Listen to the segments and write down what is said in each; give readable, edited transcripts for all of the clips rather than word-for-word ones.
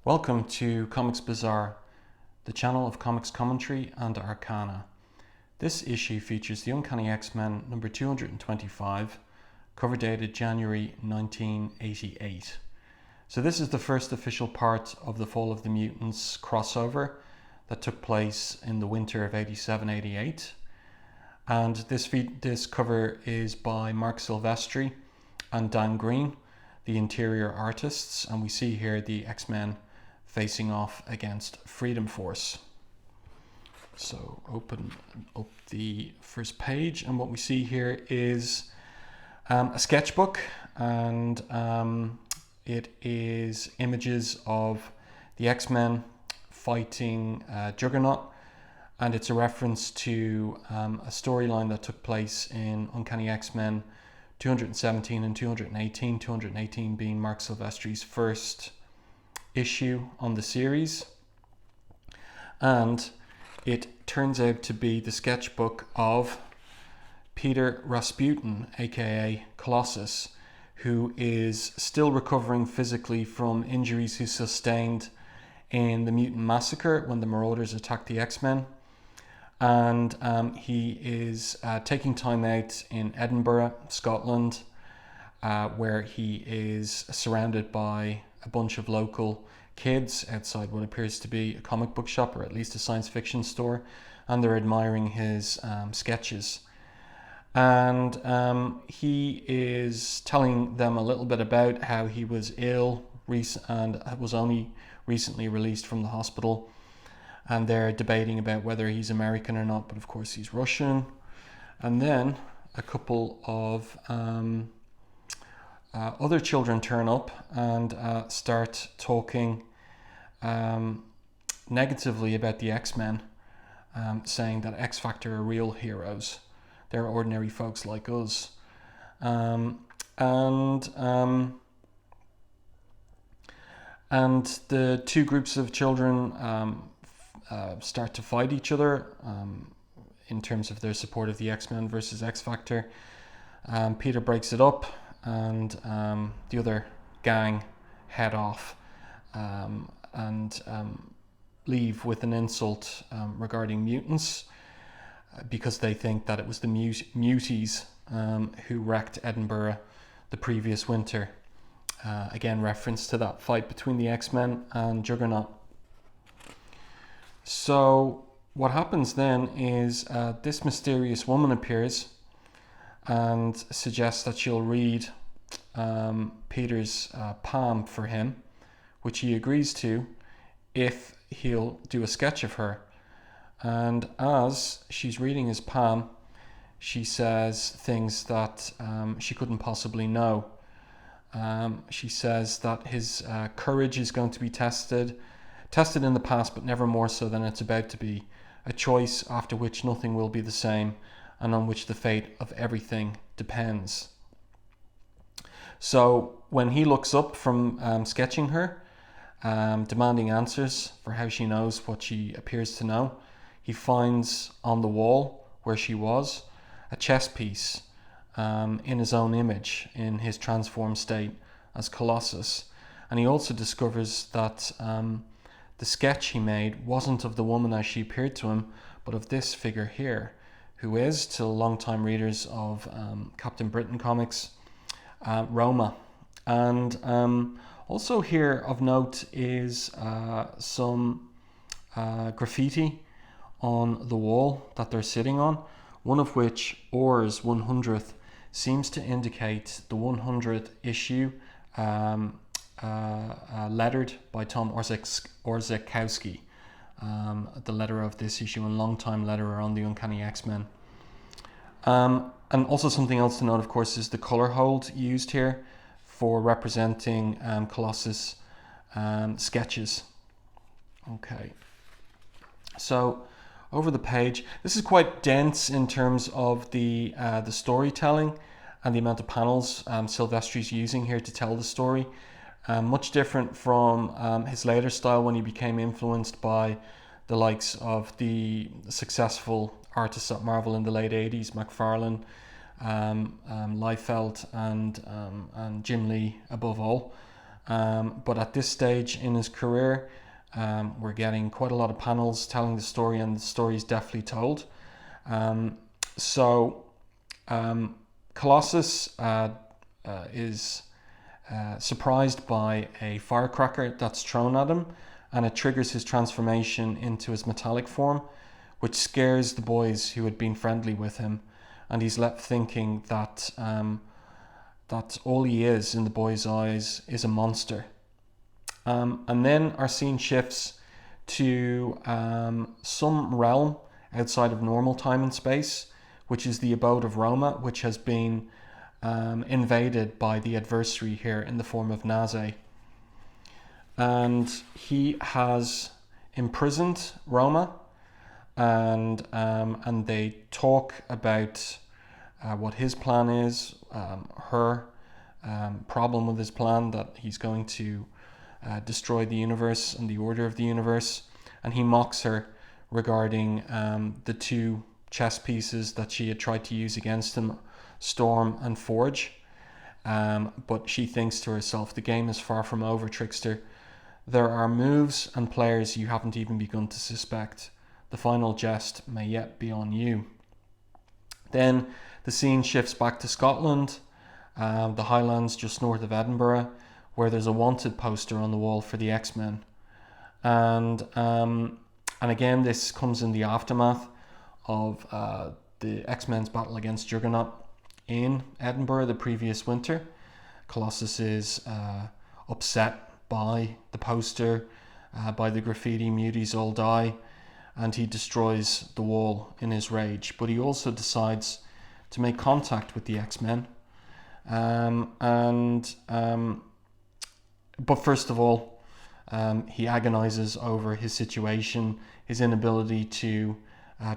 Welcome to Comics Bazaar, the channel of comics commentary and arcana. This issue features the Uncanny X-Men number 225, cover dated January 1988. So this is the first official part of the Fall of the Mutants crossover that took place in the winter of 87-88. And this cover is by Marc Silvestri and Dan Green, the interior artists, and we see here the X-Men facing off against Freedom Force. So open up the first page, and what we see here is a sketchbook, and it is images of the X-Men fighting Juggernaut, and it's a reference to a storyline that took place in Uncanny X-Men 217 and 218, 218 being Marc Silvestri's first issue on the series. And it turns out to be the sketchbook of Peter Rasputin, aka Colossus, who is still recovering physically from injuries he sustained in the Mutant Massacre when the Marauders attacked the X-Men. And he is taking time out in Edinburgh, Scotland, where he is surrounded by a bunch of local kids outside what appears to be a comic book shop, or at least a science fiction store, and they're admiring his sketches. And he is telling them a little bit about how he was ill and was only recently released from the hospital. And they're debating about whether he's American or not, but of course he's Russian. And then a couple of other children turn up and start talking negatively about the X-Men, saying that X Factor are real heroes. They're ordinary folks like us. And the two groups of children start to fight each other in terms of their support of the X-Men versus X Factor. Peter breaks it up, and the other gang head off and leave with an insult regarding mutants, because they think that it was the muties who wrecked Edinburgh the previous winter. Again, reference to that fight between the X-Men and Juggernaut. So what happens then is this mysterious woman appears and suggests that she'll read Peter's palm for him, which he agrees to if he'll do a sketch of her. And as she's reading his palm, she says things that she couldn't possibly know. She says that his courage is going to be tested in the past, but never more so than it's about to be, a choice after which nothing will be the same, and on which the fate of everything depends. So when he looks up from sketching her, demanding answers for how she knows what she appears to know, he finds on the wall where she was a chess piece in his own image, in his transformed state as Colossus. And he also discovers that the sketch he made wasn't of the woman as she appeared to him, but of this figure here, who is, to long-time readers of Captain Britain comics, Roma. And also here of note is some graffiti on the wall that they're sitting on, one of which, Or's 100th, seems to indicate the 100th issue, lettered by Tom Orzechowski, the letterer of this issue and long-time letterer on the Uncanny X-Men. And also something else to note, of course, is the color hold used here for representing Colossus sketches. Okay, so over the page, this is quite dense in terms of the storytelling and the amount of panels Silvestri's using here to tell the story. Much different from his later style, when he became influenced by the likes of the successful artists at Marvel in the late 80s, McFarlane, Liefeld, and Jim Lee above all. But at this stage in his career, we're getting quite a lot of panels telling the story, and the story is definitely told. Colossus is surprised by a firecracker that's thrown at him, and it triggers his transformation into his metallic form, which scares the boys who had been friendly with him, and he's left thinking that that all he is in the boys' eyes is a monster. And then our scene shifts to some realm outside of normal time and space, which is the abode of Roma, which has been invaded by the adversary here in the form of Naze. And he has imprisoned Roma, and they talk about what his plan is, her problem with his plan, that he's going to destroy the universe and the order of the universe, and he mocks her regarding the two chess pieces that she had tried to use against him, Storm and Forge. But she thinks to herself, the game is far from over, trickster. There are moves and players you haven't even begun to suspect. The final jest may yet be on you. Then the scene shifts back to Scotland, the Highlands just north of Edinburgh, where there's a wanted poster on the wall for the X-Men. And again, this comes in the aftermath of the X-Men's battle against Juggernaut in Edinburgh the previous winter. Colossus is upset by the poster, by the graffiti, "Muties all die," and he destroys the wall in his rage. But he also decides to make contact with the X-Men. But first of all, he agonizes over his situation, his inability to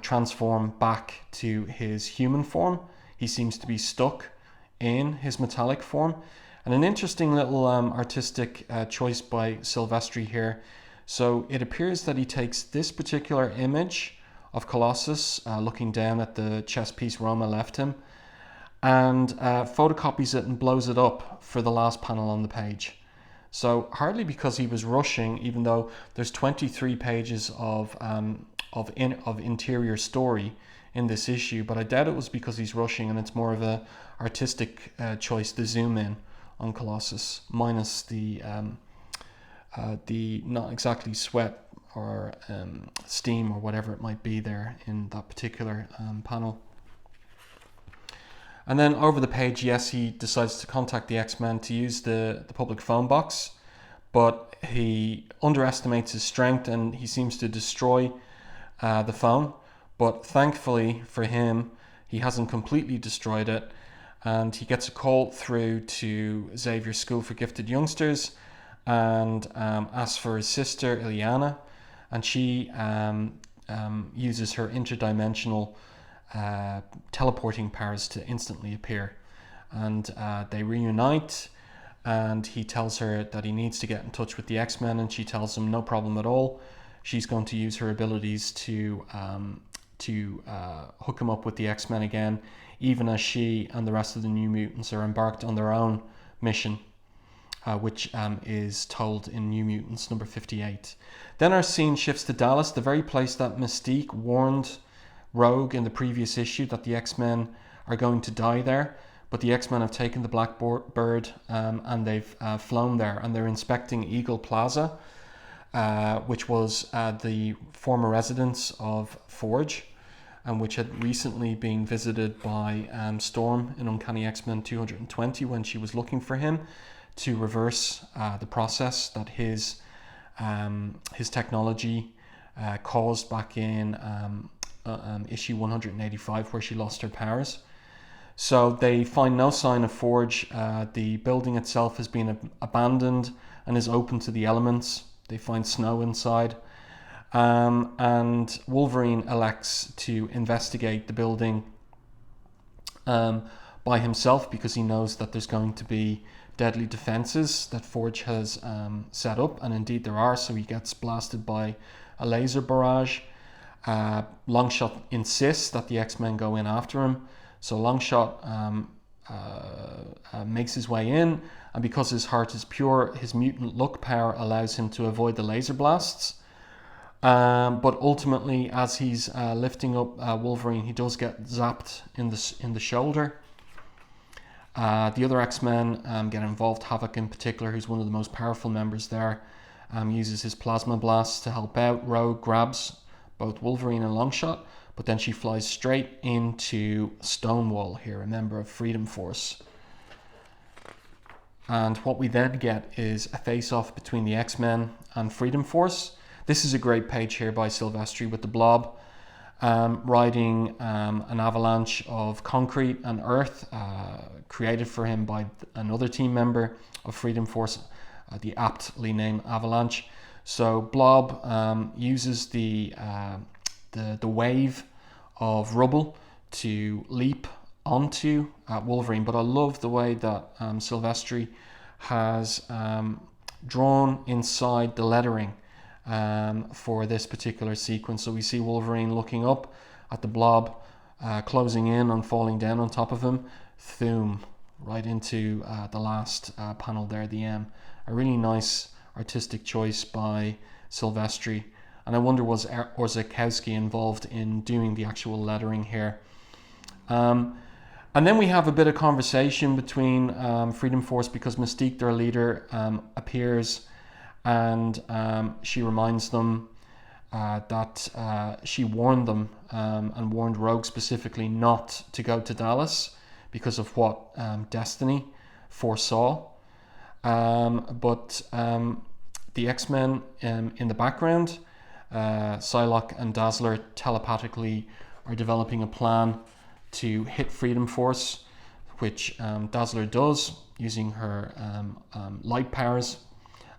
transform back to his human form. He seems to be stuck in his metallic form. And an interesting little artistic choice by Silvestri here. So it appears that he takes this particular image of Colossus looking down at the chess piece Roma left him, and photocopies it and blows it up for the last panel on the page. So hardly because he was rushing, even though there's 23 pages of interior story in this issue, but I doubt it was because he's rushing, and it's more of a artistic choice to zoom in on Colossus, minus the not exactly sweat or steam or whatever it might be there in that particular panel. And then over the page, yes, he decides to contact the X-Men to use the public phone box, but he underestimates his strength and he seems to destroy the phone. But thankfully for him, he hasn't completely destroyed it, and he gets a call through to Xavier's School for Gifted Youngsters and asks for his sister Ileana, and she uses her interdimensional teleporting powers to instantly appear, and they reunite, and he tells her that he needs to get in touch with the X-Men, and she tells him no problem at all. She's going to use her abilities to hook him up with the X-Men again, even as she and the rest of the New Mutants are embarked on their own mission, which is told in New Mutants number 58. Then our scene shifts to Dallas, the very place that Mystique warned Rogue in the previous issue that the X-Men are going to die there. But the X-Men have taken the Blackbird and they've flown there, and they're inspecting Eagle Plaza, which was the former residence of Forge, and which had recently been visited by Storm in Uncanny X-Men 220 when she was looking for him to reverse the process that his technology caused back in issue 185, where she lost her powers. So they find no sign of Forge. The building itself has been abandoned and is open to the elements. They find snow inside. And Wolverine elects to investigate the building by himself, because he knows that there's going to be deadly defenses that Forge has set up, and indeed there are. So he gets blasted by a laser barrage. Longshot insists that the X-Men go in after him. So Longshot makes his way in, and because his heart is pure, his mutant luck power allows him to avoid the laser blasts. But ultimately, as he's lifting up Wolverine, he does get zapped in the shoulder. The other X-Men get involved. Havok in particular, who's one of the most powerful members there, uses his plasma blast to help out. Rogue grabs both Wolverine and Longshot, but then she flies straight into Stonewall here, a member of Freedom Force. And what we then get is a face-off between the X-Men and Freedom Force. This is a great page here by Silvestri with the Blob riding an avalanche of concrete and earth created for him by another team member of Freedom Force, the aptly named Avalanche. So Blob uses the wave of rubble to leap onto Wolverine, but I love the way that Silvestri has drawn inside the lettering for this particular sequence. So we see Wolverine looking up at the Blob, closing in and falling down on top of him. Thoom, right into the last panel there, the M. A really nice artistic choice by Silvestri. And I wonder, was Orzechowski involved in doing the actual lettering here? And then we have a bit of conversation between Freedom Force, because Mystique, their leader, appears, and she reminds them that she warned them and warned Rogue specifically not to go to Dallas because of what Destiny foresaw. But the X-Men in the background, Psylocke and Dazzler telepathically are developing a plan to hit Freedom Force, which Dazzler does using her light powers.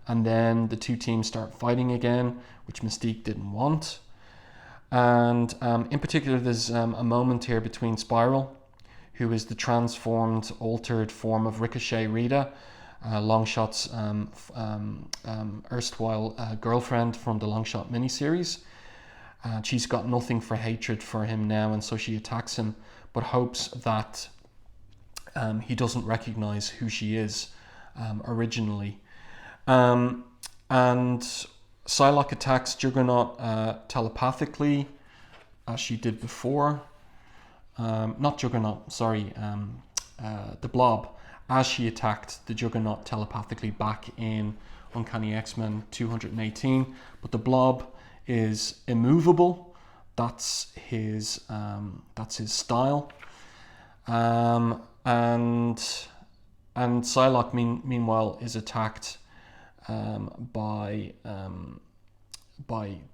And then the two teams start fighting again, which Mystique didn't want. And in particular, there's a moment here between Spiral, who is the transformed, altered form of Ricochet Rita, Longshot's erstwhile girlfriend from the Longshot miniseries. She's got nothing for hatred for him now, and so she attacks him, but hopes that he doesn't recognize who she is originally. And Psylocke attacks Juggernaut telepathically, as she did before. Not Juggernaut, sorry, the Blob, as she attacked the Juggernaut telepathically back in Uncanny X-Men 218. But the Blob is immovable. That's his style. And Psylocke meanwhile is attacked by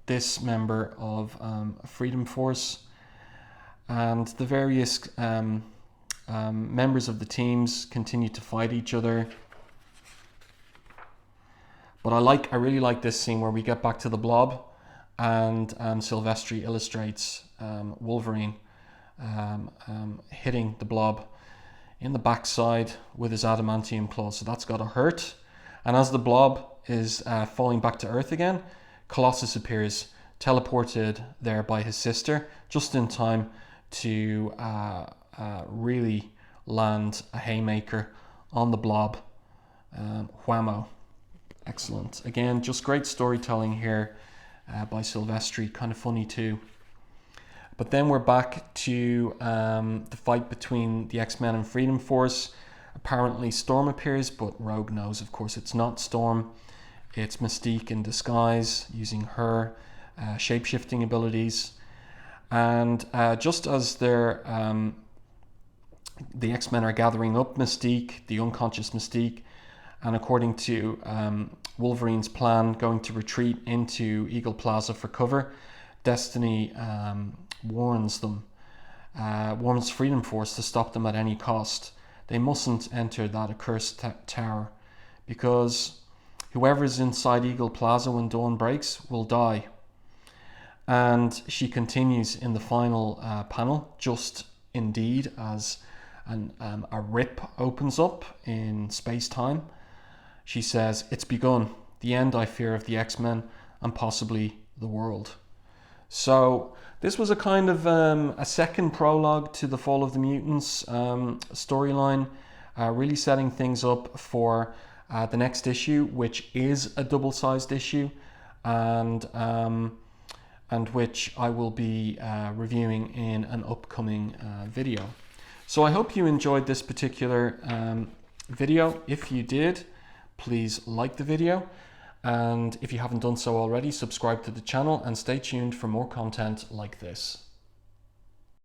this member of Freedom Force, and the various members of the teams continue to fight each other. But I really like this scene where we get back to the Blob, and Silvestri illustrates Wolverine hitting the Blob in the backside with his adamantium claws. So that's got to hurt. And as the Blob is falling back to Earth again, Colossus appears, teleported there by his sister, just in time to really land a haymaker on the Blob. Whammo. Excellent. Again, just great storytelling here by Silvestri, kind of funny too. But then we're back to the fight between the X-Men and Freedom Force. Apparently Storm appears, but Rogue knows, of course, it's not Storm. It's Mystique in disguise, using her shape-shifting abilities. And just as the X-Men are gathering up Mystique, the unconscious Mystique, and according to Wolverine's plan, going to retreat into Eagle Plaza for cover, Destiny warns Freedom Force to stop them at any cost. They mustn't enter that accursed tower, because whoever's inside Eagle Plaza when dawn breaks will die. And she continues in the final panel, just indeed, as a rip opens up in space-time. She says, "It's begun. The end, I fear, of the X-Men and possibly the world." So this was a kind of a second prologue to the Fall of the Mutants storyline, really setting things up for the next issue, which is a double-sized issue, and which I will be reviewing in an upcoming video. So I hope you enjoyed this particular video. If you did, please like the video. And if you haven't done so already, subscribe to the channel and stay tuned for more content like this.